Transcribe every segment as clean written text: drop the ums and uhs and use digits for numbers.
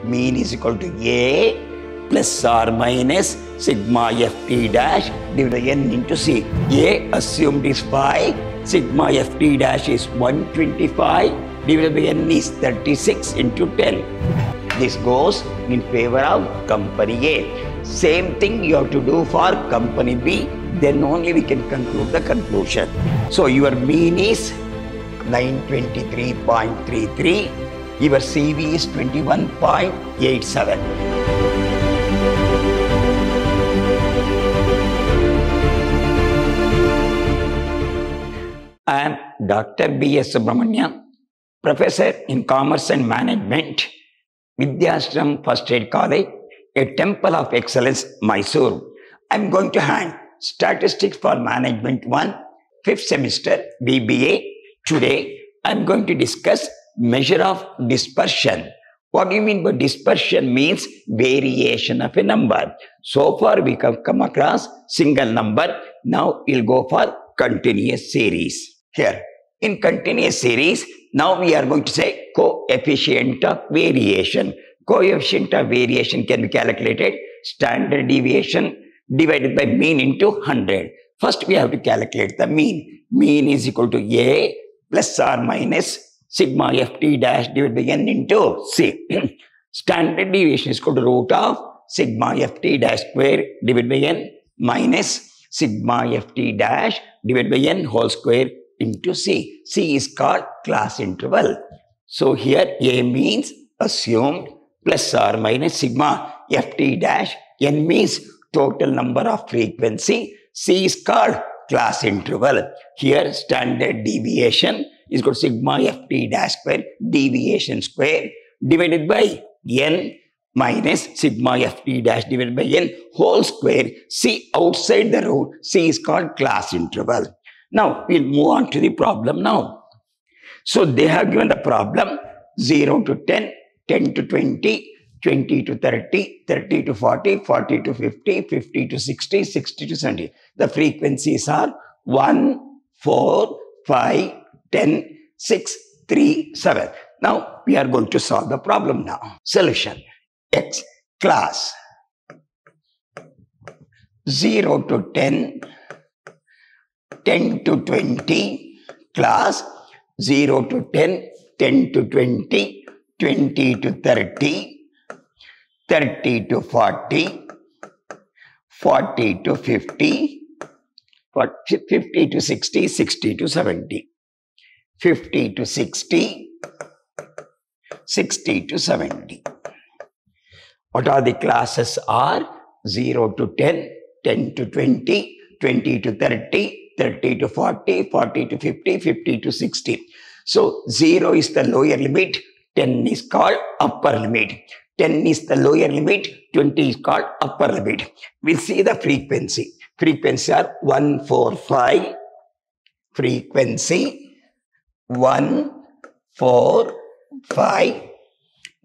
mean is equal to A plus or minus sigma ft dash divided by n into C. A assumed is 5, sigma ft dash is 125, divided by n is 36 into 10. This goes in favor of company A. Same thing you have to do for company B, then only we can conclude the conclusion. So your mean is 923.33, your CV is 21.87. I am Dr. B.S. Subramanian, Professor in Commerce and Management, Vidyashram First Aid College, a Temple of Excellence, Mysore. I am going to hand Statistics for Management 1, 5th semester, BBA. Today, I am going to discuss measure of dispersion. What do you mean by dispersion? Means variation of a number. So far, we have come across single number. Now, we'll go for continuous series. Here, in continuous series, now we are going to say coefficient of variation. Coefficient of variation can be calculated standard deviation divided by mean into 100. First, we have to calculate the mean. Mean is equal to A plus or minus sigma ft dash divided by n into C. Standard deviation is equal to root of sigma ft dash square divided by n minus sigma ft dash divided by n whole square into C. C is called class interval. So here A means assumed plus or minus sigma ft dash, n means total number of frequency, C is called class interval. Here standard deviation is equal to sigma ft dash square deviation square divided by n minus sigma ft dash divided by n whole square. C outside the root, C is called class interval. Now, we'll move on to the problem now. So, they have given the problem 0 to 10, 10 to 20, 20 to 30, 30 to 40, 40 to 50, 50 to 60, 60 to 70. The frequencies are 1, 4, 5, 10, 6, 3, 7. Now, we are going to solve the problem now. Solution. X class 0 to 10, 10 to 20, class 0 to 10, 10 to 20, 20 to 30, 30 to 40, 40 to 50, 50 to 60, 60 to 70, 50 to 60, 60 to 70. What are the classes are? 0 to 10, 10 to 20, 20 to 30, 30 to 40, 40 to 50, 50 to 60. So, 0 is the lower limit, 10 is called upper limit. 10 is the lower limit, 20 is called upper limit. We'll see the frequency. Frequency are 145, frequency 145.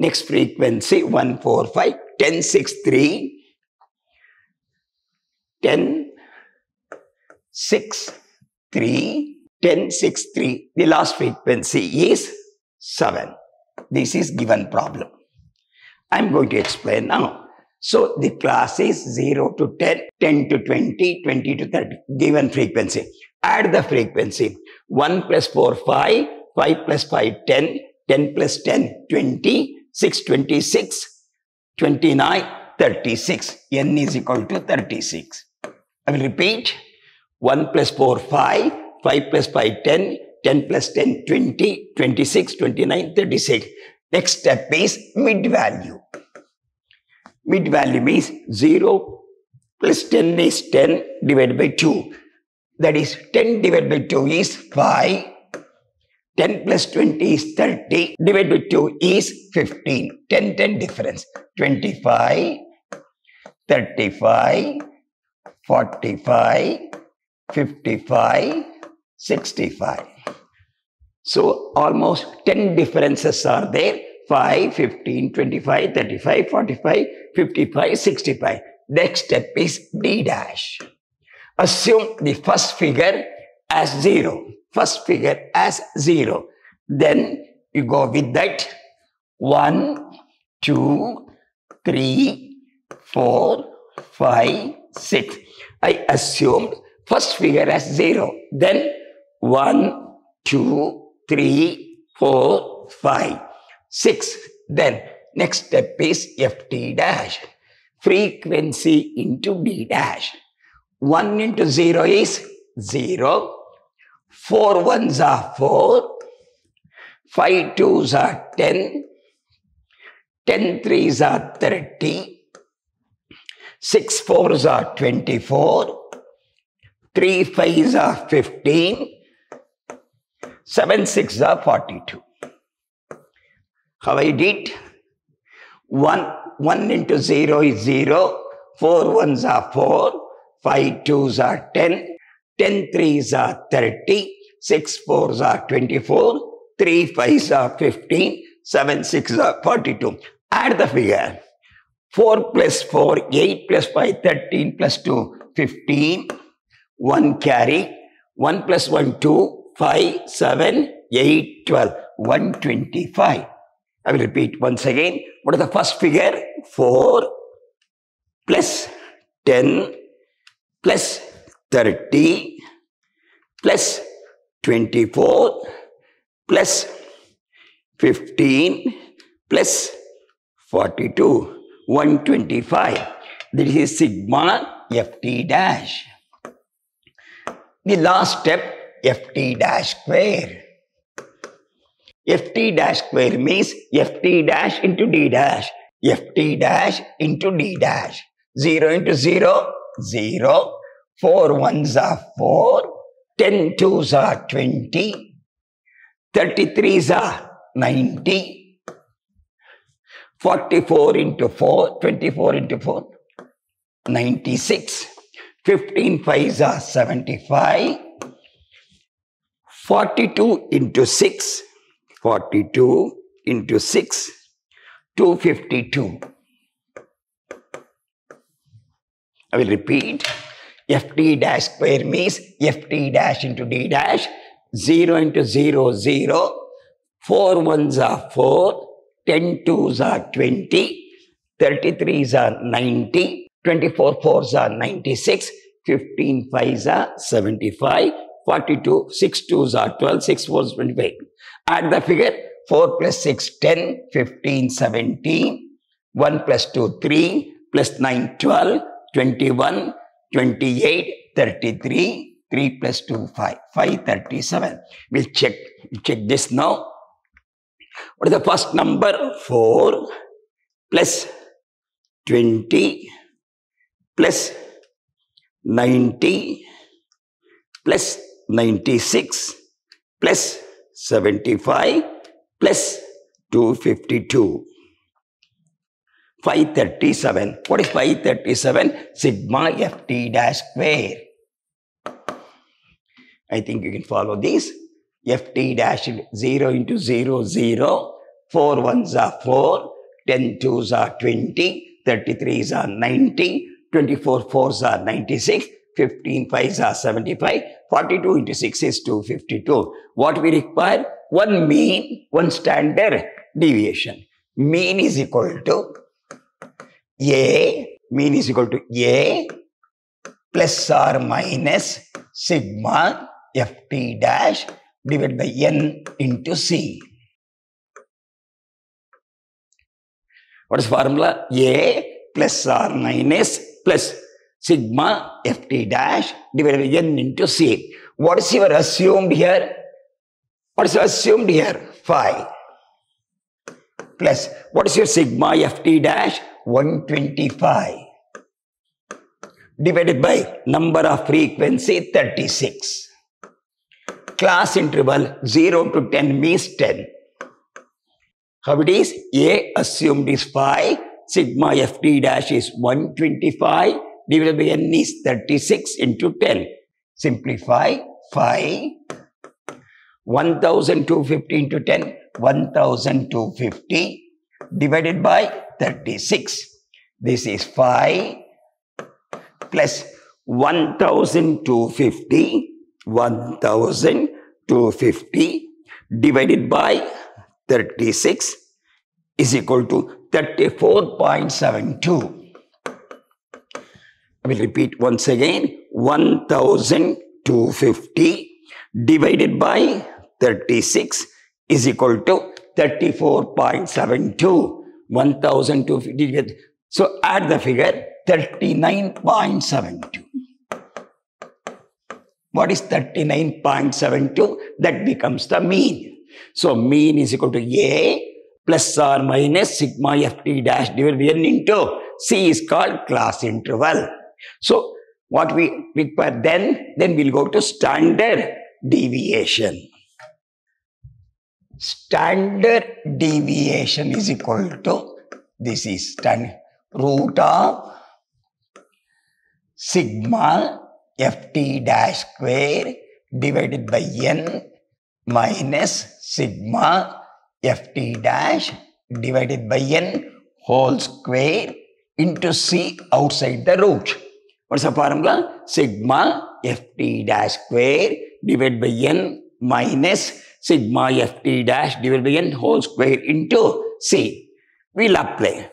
Next frequency 145, 1063, 1063, 1063. The last frequency is 7. This is given problem. I am going to explain now. So the class is 0 to 10, 10 to 20, 20 to 30. Given frequency. Add the frequency. 1 plus 4, 5, 5 plus 5, 10, 10 plus 10, 20, 6, 26, 29, 36. N is equal to 36. I will repeat. 1 plus 4, 5, 5 plus 5, 10, 10 plus 10, 20, 26, 29, 36. Next step is mid value. Mid value means 0 plus 10 is 10 divided by 2. That is 10 divided by 2 is 5. 10 plus 20 is 30. Divided by 2 is 15. 10, 10 difference. 25, 35, 45, 55, 65. So, almost 10 differences are there. 5, 15, 25, 35, 45, 55, 65. Next step is D dash. Assume the first figure as 0. First figure as 0. Then you go with that 1, 2, 3, 4, 5, 6. I assumed first figure as 0. Then 1, 2, 3, 4, 5, 6. Then next step is ft dash. Frequency into d dash. 1 into 0 is 0. 4 ones are 4. 5 twos are 10. 10 threes are 30. 6 fours are 24. 3 fives are 15. 7 sixes are 42. How I did? 1 into 0 is 0. 4 ones are 4. 5 twos are 10. 10 threes are 30. 6 fours are 24. 3 fives are 15. 7 sixes are 42. Add the figure. 4 plus 4, 8 plus 5, 13 plus 2, 15. 1 carry. 1 plus 1, 2, 5, 7, 8, 12. 125. I will repeat once again. What is the first figure? 4 plus 10 plus 30 plus 24 plus 15 plus 42. 125. This is sigma ft dash. The last step, ft dash square. ft dash square means ft dash into d dash. ft dash into d dash. 0 into 0, 0. 4 ones are 4. 10 twos are 20. 33s are 90. 44 into 4, 24 into 4, 96. 15 fives are 75. 42 into 6, 42 into 6, 252. I will repeat. ft dash square means ft dash into d dash. 0 into 0, 0. 4 ones are 4. 10 twos are 20. 33s are 90. 24 fours are 96. 15 fives are 75. 42. 6 twos are 12. 6 fours 25. Add the figure. 4 plus 6, 10. 15, 17. 1 plus 2, 3. Plus 9, 12. 21. 28. 33. 3 plus 2, 5. 537. We'll check this now. What is the first number? 4 plus 20 plus 90 plus 96 plus 75 plus 252. 537. What is 537? Sigma ft dash square. I think you can follow this. ft dash 0 into 0, 0. 4 ones are 4. 10 twos are 20. 33s are 90. 24 fours are 96. 15 fives are 75. 42 into 6 is 252. What we require? One mean, one standard deviation. Mean is equal to A. Mean is equal to A plus or minus sigma ft dash divided by n into c. What is formula? A plus or minus plus sigma ft dash divided by n into c. What is your assumed here? What is assumed here? 5. Plus, what is your sigma ft dash? 125. Divided by number of frequency 36. Class interval 0 to 10 means 10. How it is? A assumed is 5. Sigma ft dash is 125. Divided by n is 36 into 10. Simplify. 5. 1250 into 10. 1250. Divided by 36. This is 5. Plus 1250. 1250 divided by 36 is equal to 34.72. I will repeat once again. 1250 divided by 36 is equal to 34.72. 1250. So add the figure 39.72. What is 39.72? That becomes the mean. So mean is equal to A plus or minus sigma ft dash divided by n into C is called class interval. So what we require then we'll go to standard deviation. Standard deviation is equal to, this is root of sigma ft dash square divided by n minus sigma ft dash divided by n whole square into C outside the root. What's the formula? Sigma ft dash square divided by n minus sigma ft dash divided by n whole square into C. We'll apply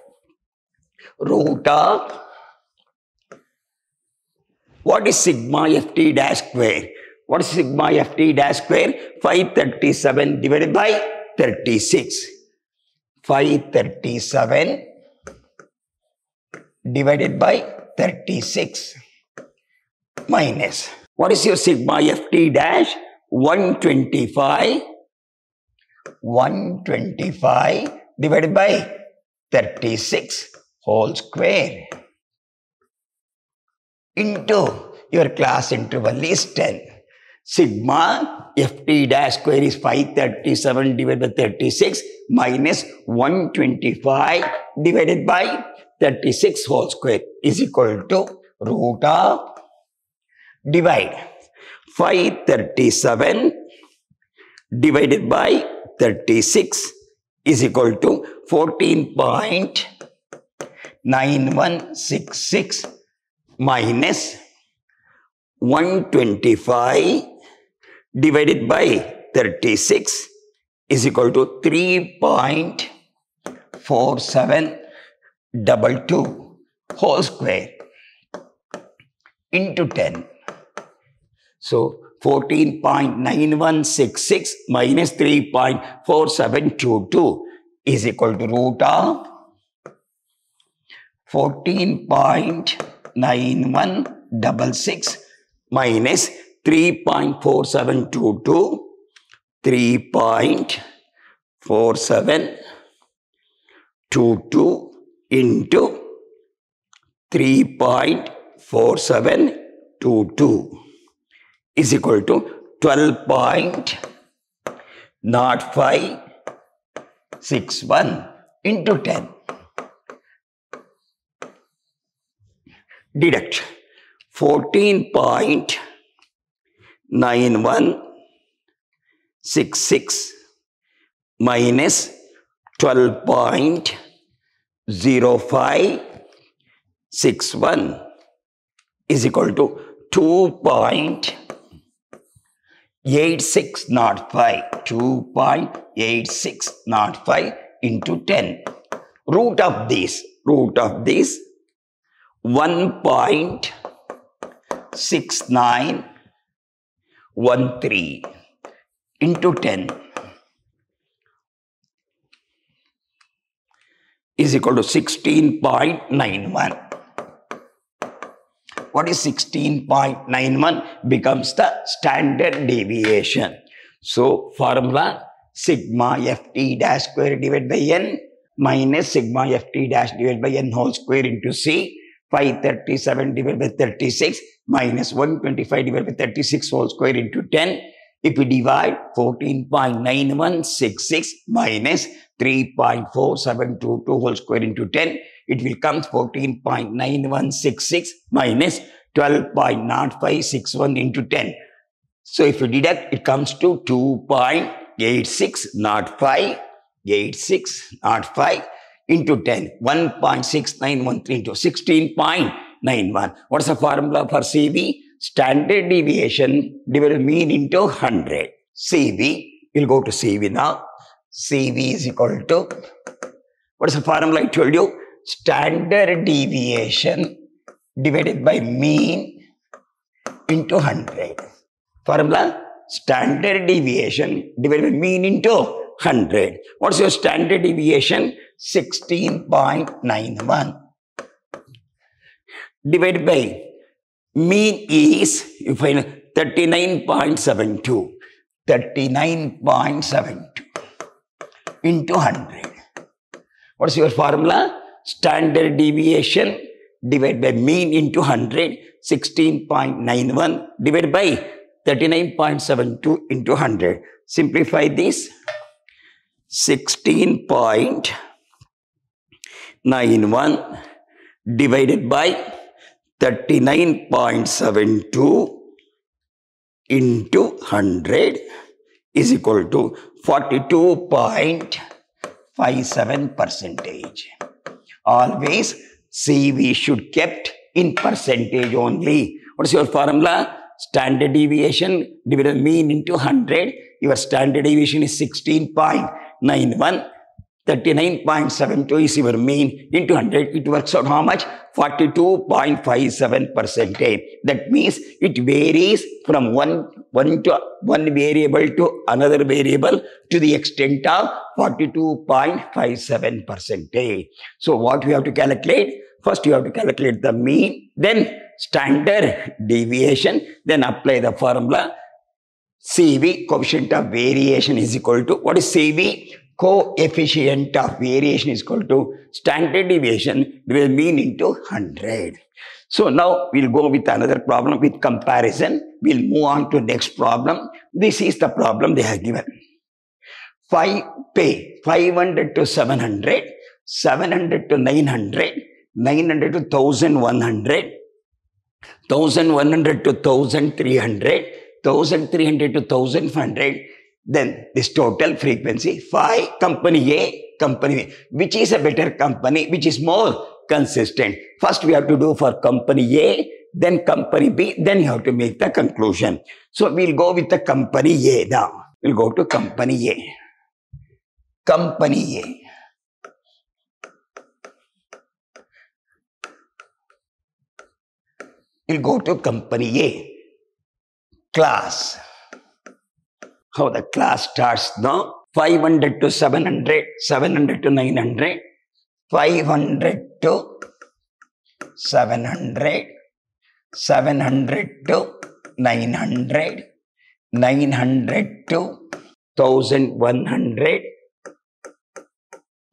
root of, what is sigma ft dash square? What is sigma ft dash square? 537 divided by 36. 537 divided by 36 minus, what is your sigma ft dash? 125 divided by 36 whole square into your class interval is 10. Sigma ft dash square is 537 divided by 36 minus 125 divided by 36 whole square is equal to root of, divide 537 divided by 36 is equal to 14.9166 minus 125 divided by 36 is equal to 3.4722 whole square into 10. So 14.9166 minus 3.4722 is equal to root of 14.9166 minus 3.4722, 3.4722 into 3.4722 is equal to 12.0561 into 10. Deduct 14.9166 minus 12.0561 is equal to 2.8605. 2.8605 into 10. Root of this 1.6913 into 10 is equal to 16.91. What is 16.91? Becomes the standard deviation. So formula sigma ft dash square divided by n minus sigma ft dash divided by n whole square into C. 537 divided by 36 minus 125 divided by 36 whole square into 10. If we divide 14.9166 minus 3.4722 whole square into 10, it will come 14.9166 minus 12.0561 into 10. So if you deduct, it comes to 2.8605 into 10. 1.6913 into 16.91. What's the formula for CV? Standard deviation divided mean into 100. CV, we'll go to CV now. CV is equal to What is the formula I told you? Standard deviation divided by mean into 100. Formula? Standard deviation divided by mean into 100. What's your standard deviation? 16.91. Divided by mean is, you find 39.72. 39.72 into 100. What's your formula? Standard deviation divided by mean into 100. 16.91 divided by 39.72 into 100. Simplify this. 16.91 divided by 39.72 into 100 is equal to 42.57%. Always CV should kept in percentage only. What is your formula? Standard deviation divided mean into 100. Your standard deviation is 16.91. 39.72 is your mean into 100. It works out how much? 42.57%. That means it varies from one variable to another variable to the extent of 42.57%. So what we have to calculate? First you have to calculate the mean, then standard deviation, then apply the formula. CV, coefficient of variation, is equal to, what is CV? Coefficient of variation is equal to standard deviation divided mean into 100. So now we'll go with another problem with comparison. We'll move on to next problem. This is the problem they have given. Pay 500 to 700, 700 to 900, 900 to 1100, 1100 to 1300, 1300 to 1500. Then this total frequency, phi, company A, company B. Which is a better company? Which is more consistent? First we have to do for company A, then company B, then you have to make the conclusion. So we'll go with the company A now. We'll go to company A. Company A. We'll go to company A. Class. How the class starts now? 500 to 700, 700 to 900, 500 to 700, 700 to 900, 900 to 1100,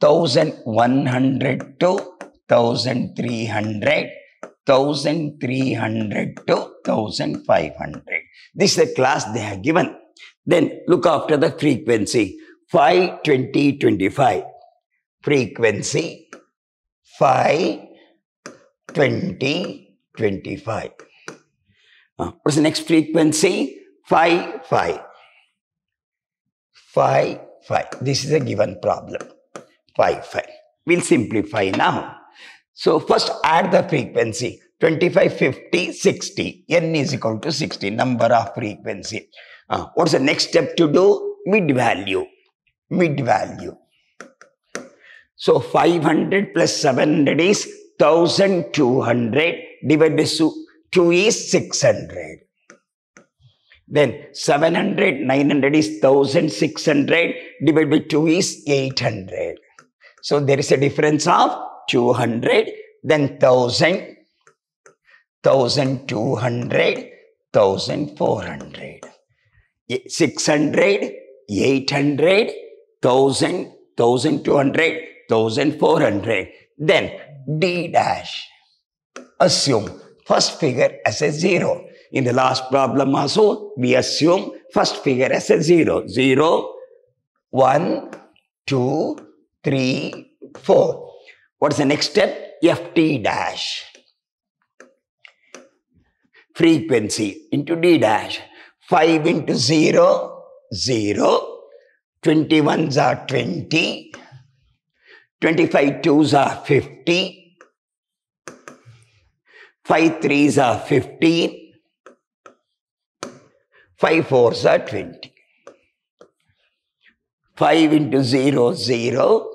1100 to 1300, 1300 to 1500. This is the class they have given. Then look after the frequency. 5, 20, 25. Frequency 5, 20, 25. What's the next frequency? 5, 5. 5, 5. This is a given problem. 5, 5. We'll simplify now. So first add the frequency. 25, 50, 60. N is equal to 60. Number of frequency. What's the next step to do? Mid value. Mid value. So 500 plus 700 is 1200 divided by 2 is 600. Then 700, 900 is 1600 divided by 2 is 800. So there is a difference of 200, then 1000, 1200, 1400. 600, 800, 1000, 1200, 1400. Then D dash. Assume first figure as a 0. In the last problem also, we assume first figure as a 0. 0, 1, 2, 3, 4. What's the next step? FT dash. Frequency into D dash. 5 into 0, 0. 21s are 20. 25 2s are 50. 5 3s are 15. 5 4s are 20. 5 into 0, 0.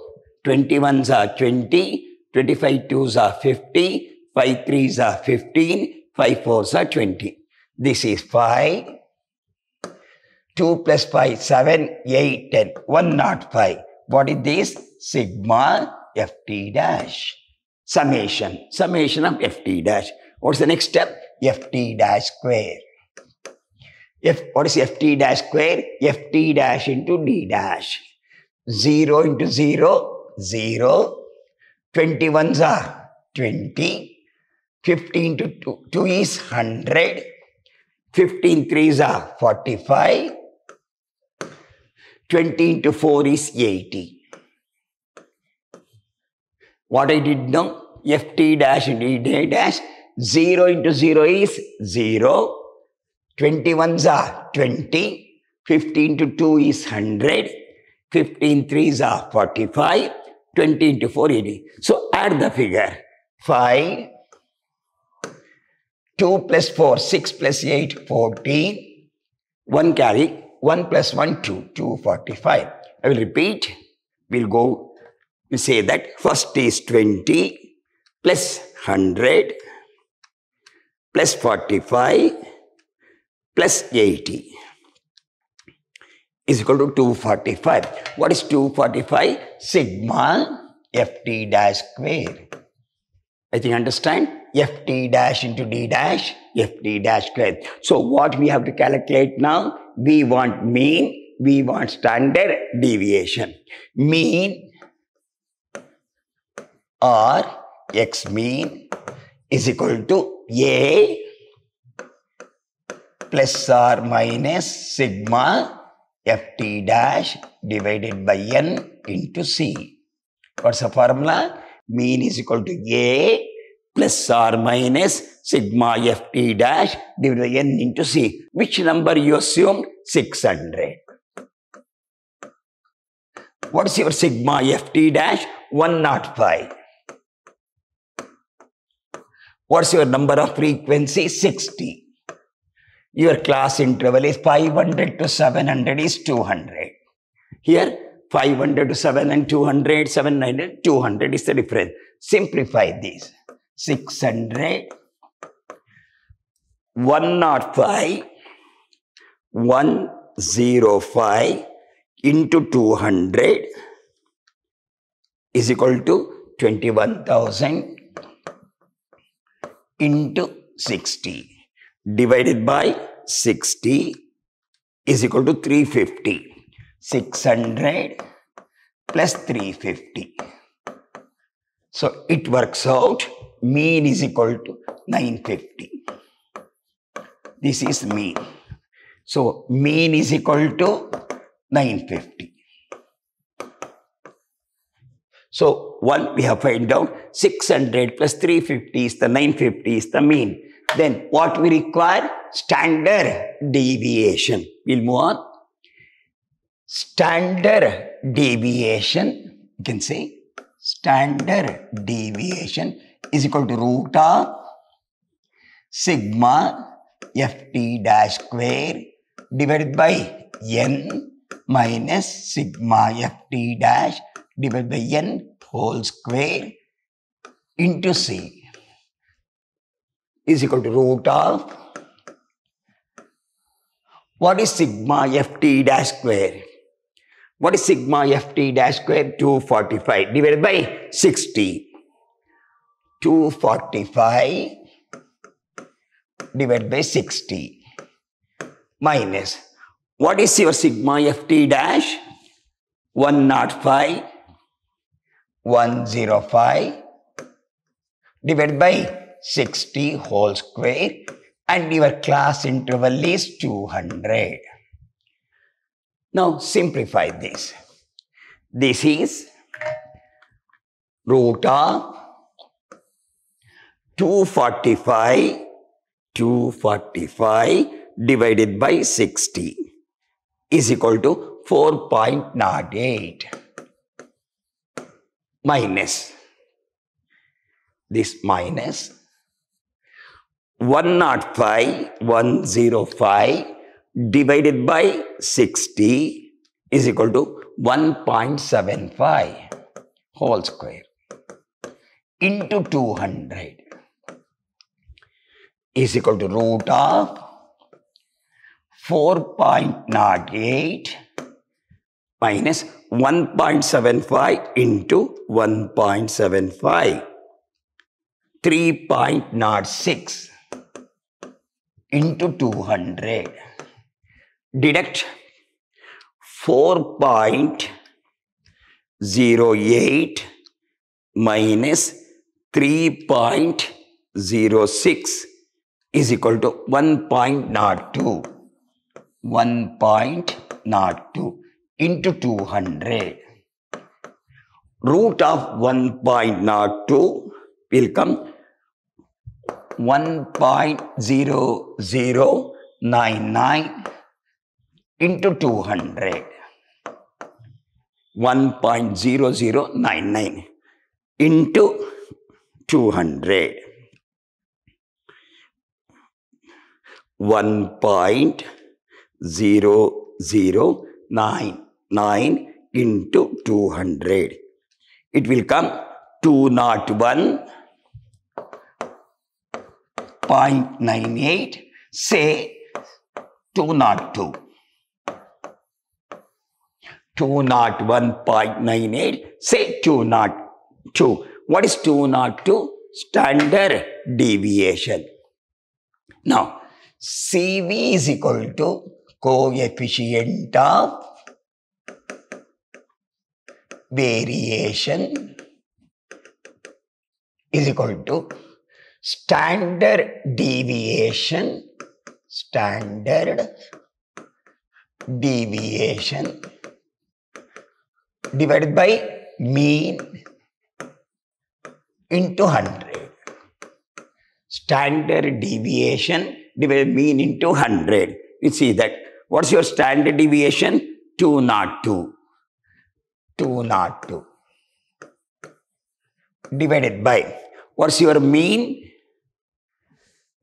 21s are 20, 25 2s are 50, 5 3s are 15, 5 4s are 20. This is 5. 2 plus 5, 7, 8, 10. 105. What is this? Sigma ft dash. Summation. Summation of ft dash. What's the next step? Ft dash square. What is ft dash square? Ft dash into d dash. 0 into 0, 0. 21s are 20. 15 to 2 is 100. 15 3s are 45. 20 into 4 is 80. What I did now? Ft dash into d dash. 0 into 0 is 0. 21s are 20. 15 to 2 is 100. 15 3s are 45. 20 into 4, 80. So add the figure. 5. 2 plus 4, 6 plus 8, 14. 1 carry. 1 plus 1, 2. 245. I will repeat. We'll say that first is 20 plus 100 plus 45 plus 80 is equal to 245. What is 245? Sigma ft dash square. I think understand? Ft dash into d dash, ft dash square. So what we have to calculate now? We want mean, we want standard deviation. Mean or x mean is equal to A plus or minus sigma ft dash divided by n into c. What's the formula? Mean is equal to A plus or minus sigma ft dash divided by n into c. Which number you assumed? 600. What is your sigma ft dash? 105. What's your number of frequency? 60. Your class interval is 500 to 700 is 200. Here 500 to 700, 200, 700, 200 is the difference. Simplify this. 600, 105, 105 into 200 is equal to 21,000 into 60 divided by 60 is equal to 350. 600 plus 350. So it works out mean is equal to 950. This is mean. So mean is equal to 950. So one we have find out 600 plus 350 is the 950 is the mean. Then what we require? Standard deviation. We'll move on. Standard deviation, you can say standard deviation is equal to root of sigma ft dash square divided by n minus sigma ft dash divided by n whole square into c is equal to root of, what is sigma ft dash square? What is sigma ft dash square? 245 divided by 60. 245 divided by 60 minus, what is your sigma ft dash? 105, 105 divided by 60 whole square, and your class interval is 200. Now simplify this. This is root of 245 divided by 60 is equal to 4.08 minus this minus 105 divided by 60 is equal to 1.75 whole square into 200 is equal to root of 4.08 minus 1.75 into 1.75, 3.06 into 200. Deduct 4.08 minus 3.06 is equal to 1.02. 1.02 into 200. Root of 1.02 will come 1.0099 into 200. 1.0099 into 200. 1.0099 into 200. It will come 201.98, say 202. 201.98, say 202. What is 202? Standard deviation. Now, CV is equal to coefficient of variation is equal to standard deviation divided by mean into 100. Standard deviation divided by mean into 100. You see that. What's your standard deviation? 202. 202. Divided by, what's your mean?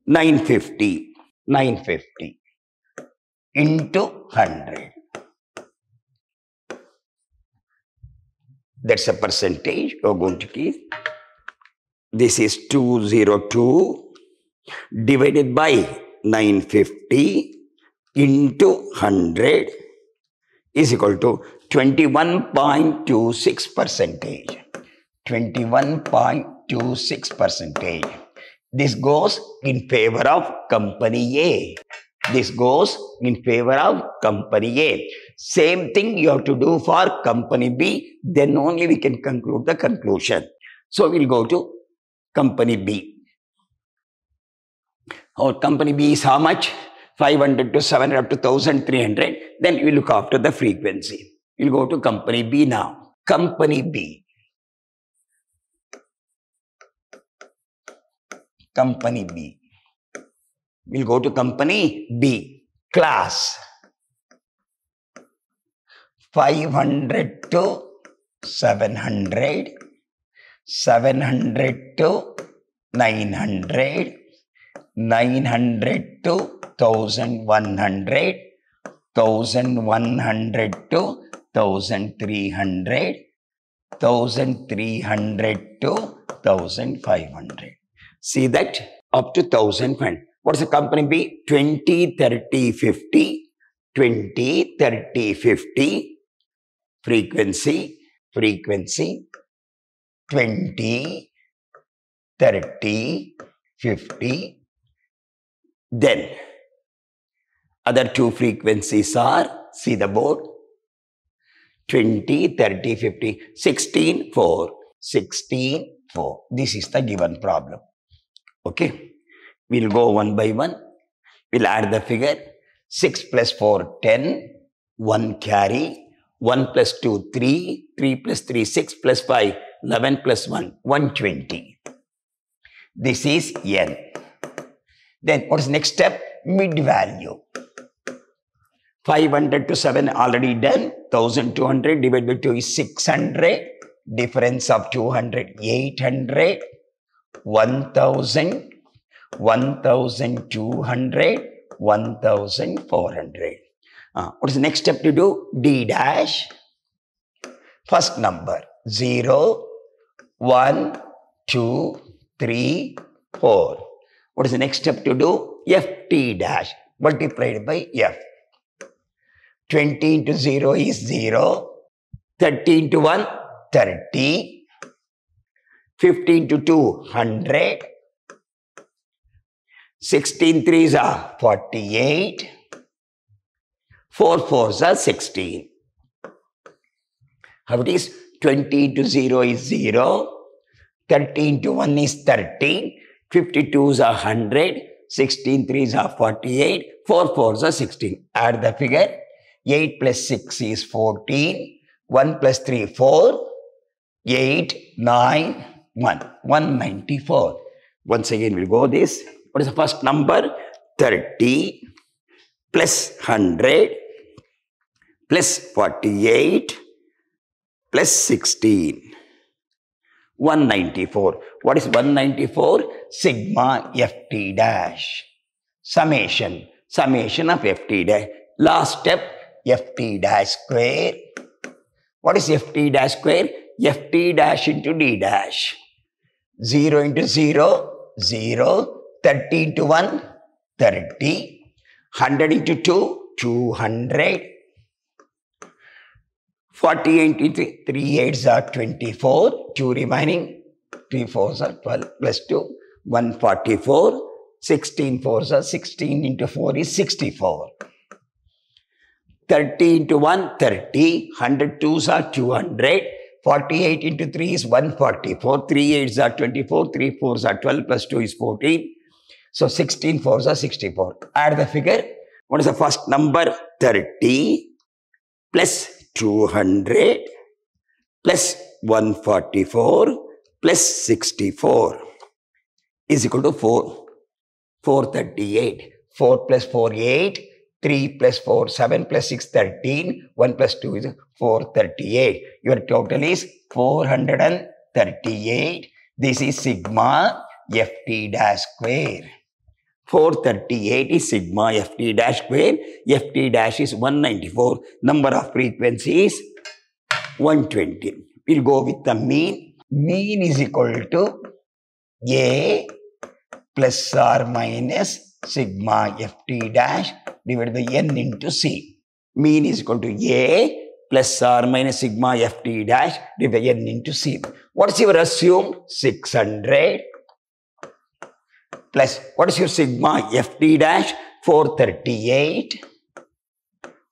950. 950 into 100. That's a percentage you're going to keep. This is 202 divided by 950 into 100 is equal to 21.26 percentage. 21.26 percentage. This goes in favor of company A. This goes in favor of company A. Same thing you have to do for company B. Then only we can conclude the conclusion. So we'll go to company B. Our company B is how much? 500 to 700 up to 1300. Then we look after the frequency. We'll go to company B now. Company B. Company B. We'll go to company B. Class 500 to 700, 700 to 900, 900 to 1100, 1100 to 1300, 1300 to 1500. See that? Up to 1000. What's the company B? 20, 30, 50. 20, 30, 50. Frequency. 20, 30, 50. Then, other two frequencies are, see the board, 20, 30, 50, 16, 4, 16, 4. This is the given problem. Okay, we'll go one by one. We'll add the figure. 6 plus 4, 10. 1 carry. 1 plus 2, 3. 3 plus 3, 6 plus 5. 11 plus 1, 120. This is N. Then what's the next step? Mid value. 500 to 7 already done. 1200 divided by 2 is 600. Difference of 200, 800. 1000, 1200, 1400. What is the next step to do? D dash. First number 0, 1, 2, 3, 4. What is the next step to do? ft dash multiplied by f. 20 into 0 is 0. 30 into 1, 30. 50 into 2, 100. 16 threes are 48. 4 fours are 16. How it is? 20 into 0 is 0. 30 into 1 is 30. 52s are 100. 16 threes are 48. 4 fours are 16. Add the figure. 8 plus 6 is 14. 1 plus 3, 4. 8, 9, 1. 194. Once again, we'll go this. What is the first number? 30 plus 100 plus 48 plus 16. 194. What is 194? Sigma ft dash. Summation. Summation of ft dash. Last step, ft dash square. What is ft dash square? ft dash into d dash. 0 into 0, 0. 30 into 1, 30. 100 into 2, 200. 48 into 3 8s are 24. 2 remaining. 3 4s are 12 plus 2. 144. 16 4s are 16 into 4 is 64. 30 into 1, 30. 100 2s are 200. 48 into 3 is 144. 3 8s are 24. 3 4s are 12 plus 2 is 14. So 16 4s are 64. Add the figure. What is the first number? 30 plus 200 plus 144 plus 64 is equal to 438. 4 plus 4, 8. 3 plus 4, 7 plus 6, 13. 1 plus 2 is 438. Your total is 438. This is sigma ft dash square. 438 is sigma ft dash square. Ft dash is 194. Number of frequencies 120. We'll go with the mean. Mean is equal to A plus or minus sigma ft dash divided by n into c. Mean is equal to A plus or minus sigma ft dash divided by n into c. What's your assumed? 600 plus what is your sigma ft dash? 438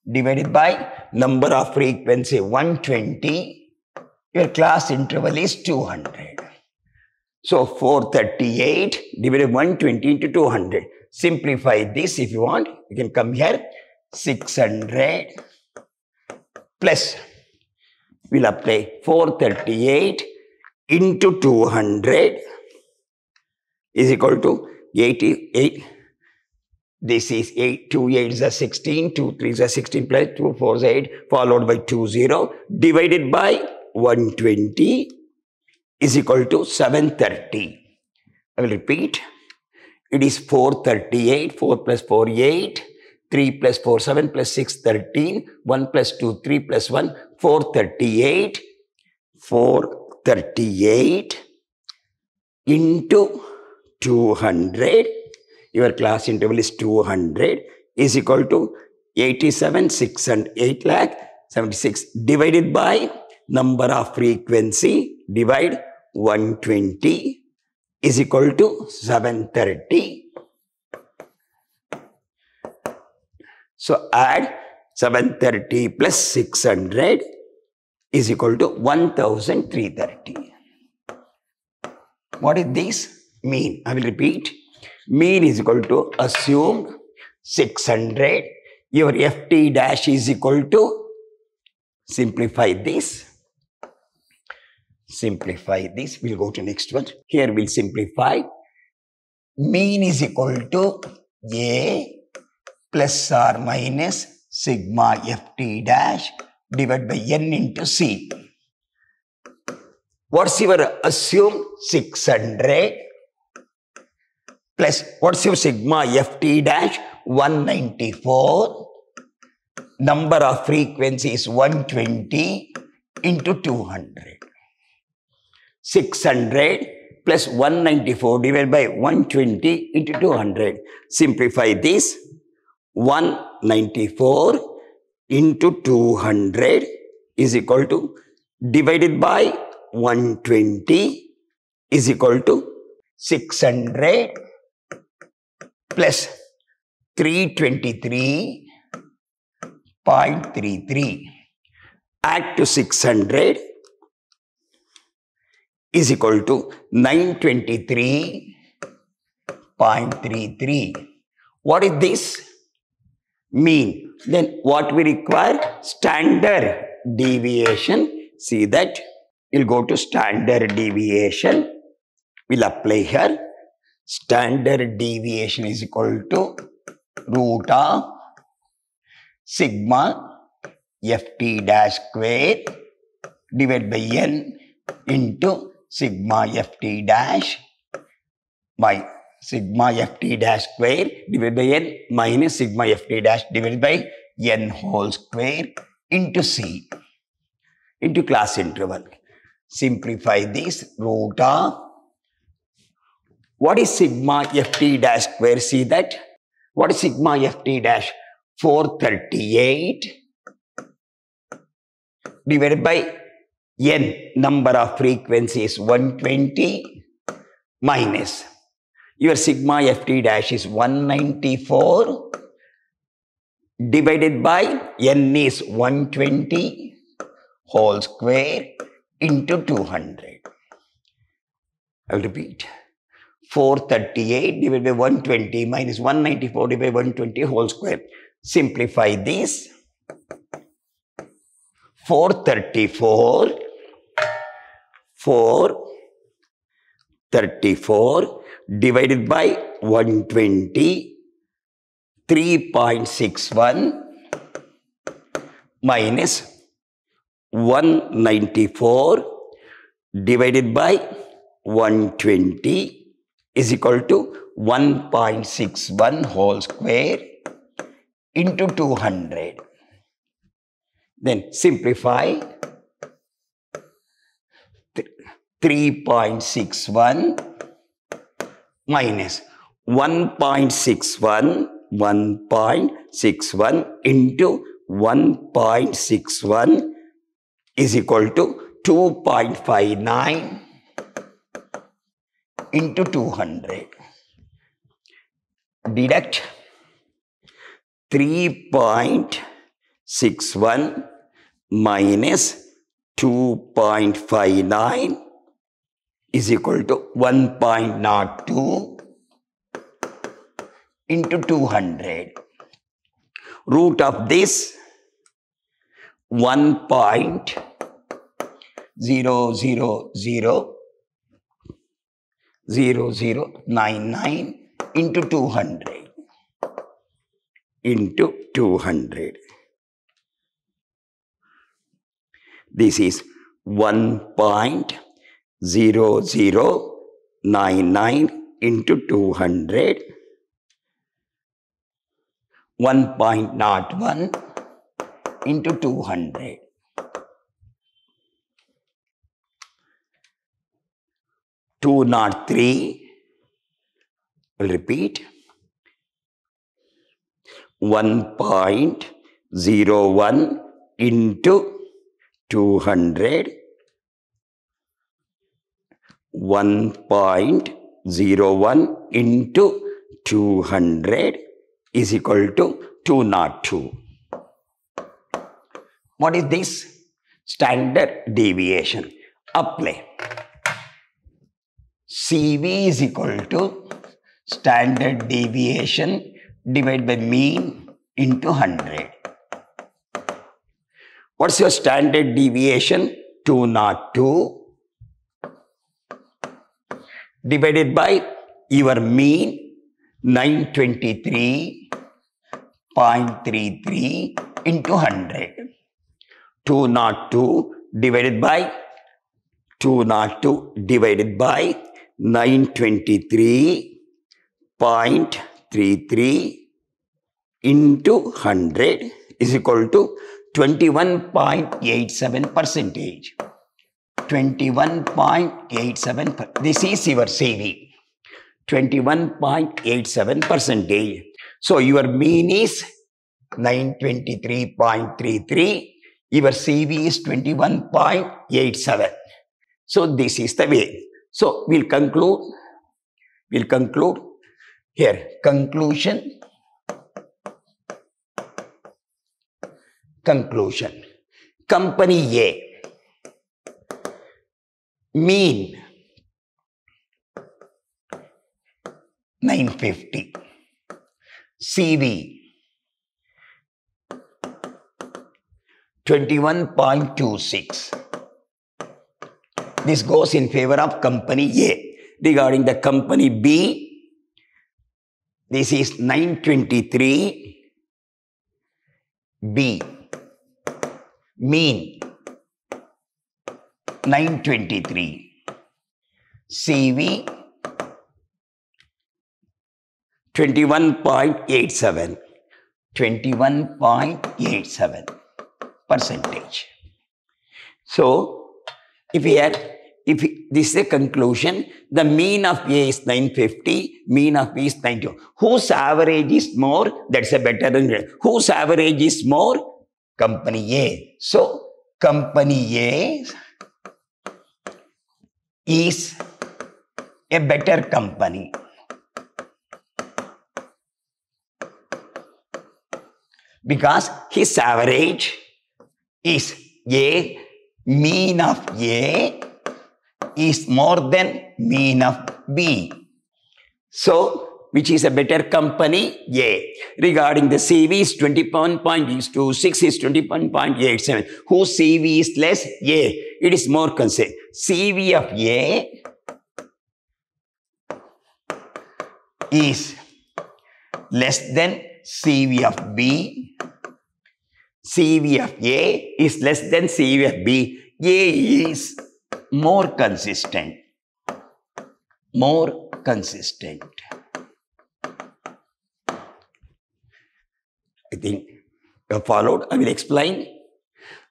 divided by number of frequency 120. Your class interval is 200. So 438 divided by 120 into 200. Simplify this if you want. You can come here. 600 plus, we'll apply 438 into 200 is equal to 88. This is 8. 2 8s are 16. 2 3s are 16 plus 2 4s are 8 followed by 20 divided by 120 is equal to 730. I will repeat. It is 438. 4 plus 4, 8. 3 plus 4, 7 plus 6, 13. 1 plus 2, 3 plus 1, 438. 438 into 200. Your class interval is 200 is equal to 87, 6 and 8 lakh 76 divided by number of frequency divide 120 is equal to 730. So add 730 plus 600 is equal to 1330. What is this? Mean. I will repeat. Mean is equal to assumed 600. Your ft dash is equal to, simplify this. Simplify this. We'll go to next one. Here we'll simplify. Mean is equal to A plus or minus sigma ft dash divided by n into c. What's your assumed? 600 plus what's your sigma ft dash? 194. Number of frequency is 120 into 200. 600 plus 194 divided by 120 into 200. Simplify this. 194 into 200 is equal to, divided by 120 is equal to 600 plus 323.33. Add to 600 is equal to 923.33. What is this? Mean. Then what we require? Standard deviation. See that? We'll go to standard deviation. We'll apply here. Standard deviation is equal to root of sigma ft dash square divided by n into sigma ft dash by sigma ft dash square divided by n minus sigma ft dash divided by n whole square into c into class interval. Simplify this. Root of, what is sigma ft dash square? See that? What is sigma ft dash? 438 divided by n, number of frequencies 120, minus your sigma ft dash is 194 divided by n is 120 whole square into 200. I'll repeat. 438 divided by 120 minus 194 divided by 120 whole square. Simplify this. 434 divided by 120, 3.61 minus 194 divided by 120 is equal to 1.61 whole square into 200. Then simplify. 3.61 minus 1.61 into 1.61 is equal to 2.59 into 200. Deduct 3.61 minus 2.59 is equal to 1.02 into 200. Root of this 1.0000099 into 200 into 200. This is 1.0099 into 200, 1.01 into 200. Two not three. We'll repeat. 1.01 into 200, 1.01 into 200 is equal to 202. What is this? Standard deviation. Apply. CV is equal to standard deviation divided by mean into 100. What's your standard deviation? 202 divided by your mean 923.33 into 100. 202 divided by 923.33 into 100 is equal to 21.87%. 21.87. This is your CV. 21.87%. So your mean is 923.33. Your CV is 21.87. So this is the way. So we'll conclude. Here. Conclusion. Company A. Mean 950. CV 21.26. This goes in favor of company A. Regarding the company B, this is 923. B. Mean 923. CV 21.87. 21.87%. So, if this is a conclusion, the mean of A is 950, mean of B is 90. Whose average is more? That's a better than whose average is more? Company A. So, company A is a better company. Because his average is A, mean of A is more than mean of B. So, which is a better company? A. Regarding the CV is 21.26 is 21.87. Whose CV is less? A. It is more consistent. CV of A is less than CV of B. CV of A is less than CV of B. A is more consistent. More consistent. I think you have followed. I will explain.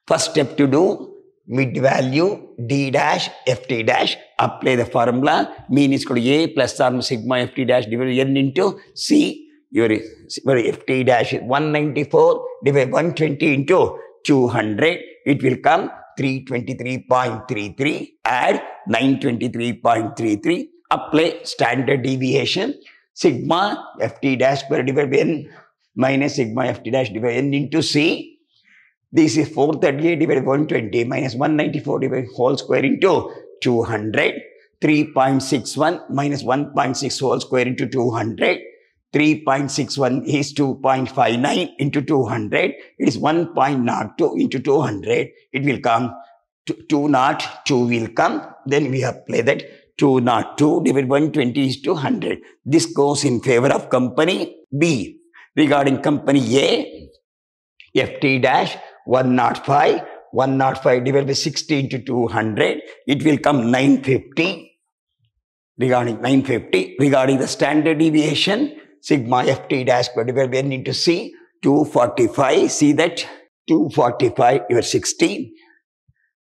First step to do, mid value D dash FT dash. Apply the formula. Mean is equal to A plus or sigma FT dash divided N into C. Your FT dash is 194 divided 120 into 200. It will come 323.33. Add 923.33. Apply standard deviation. Sigma FT dash square divided by N minus sigma FT dash divided N into C. This is 438 divided by 120 minus 194 divided whole square into 200. 3.61 minus 1.6 whole square into 200. 3.61 is 2.59 into 200. It is 1.02 into 200. It will come, 202 will come. Then we apply that 202 divided by 120 is 200. This goes in favor of company B. Regarding company A, FT dash 105. 105 divided by 60 into 200. It will come 950. Regarding 950. Regarding the standard deviation, sigma FT dash divided by N into C, 245. See that? 245, you are 60.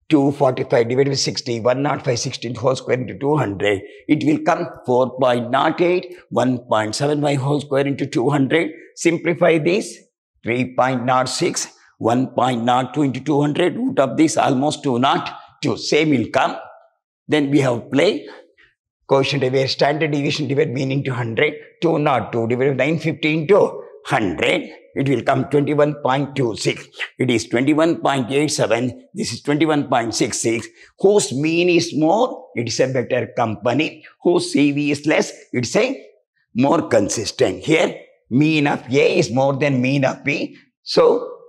245 divided by 60, 105, 16 whole square into 200. It will come 4.08, 1.75 whole square into 200. Simplify this, 3.06, 1.02 into 200. Root of this almost 202. Same will come. Then we have play. Quotient of standard deviation divided mean into 100. 202 divided by 950 into 100. It will come 21.26. It is 21.87. This is 21.66. Whose mean is more? It is a better company. Whose CV is less? It's a more consistent. Here, mean of A is more than mean of B. So,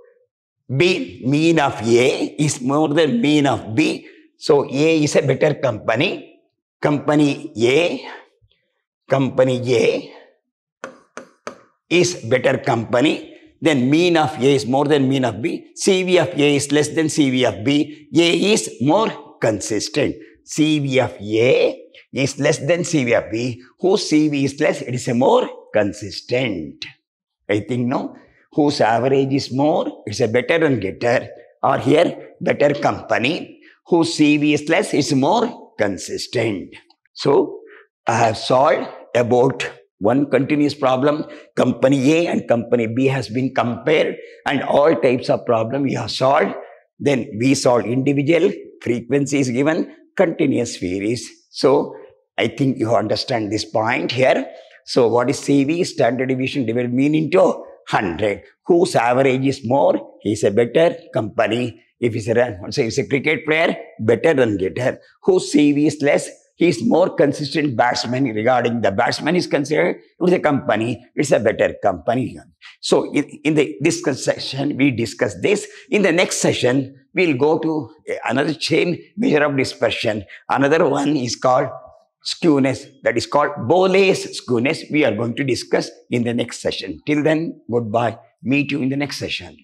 B, mean of A is more than mean of B. So, A is a better company. Company A is better company. Then mean of A is more than mean of B. CV of A is less than CV of B. A is more consistent. CV of A is less than CV of B. Whose CV is less? It is a more consistent. I think no. Whose average is more? It's a better and getter. Or here, better company. whose CV is less is more consistent. So I have solved about one continuous problem. Company A and company B has been compared, and all types of problem we have solved. Then we solve individual, frequency is given, continuous series. So I think you understand this point here. So what is CV? Standard deviation divided mean into 100. Whose average is more? He is a better company. If he's a cricket player, better run getter. Whose CV is less? He is more consistent batsman. Regarding the batsman is considered with a company, it's a better company. So in this session, we discuss this. In the next session, we'll go to another chain measure of dispersion. Another one is called skewness, that is called Boles skewness. We are going to discuss in the next session. Till then, goodbye. Meet you in the next session.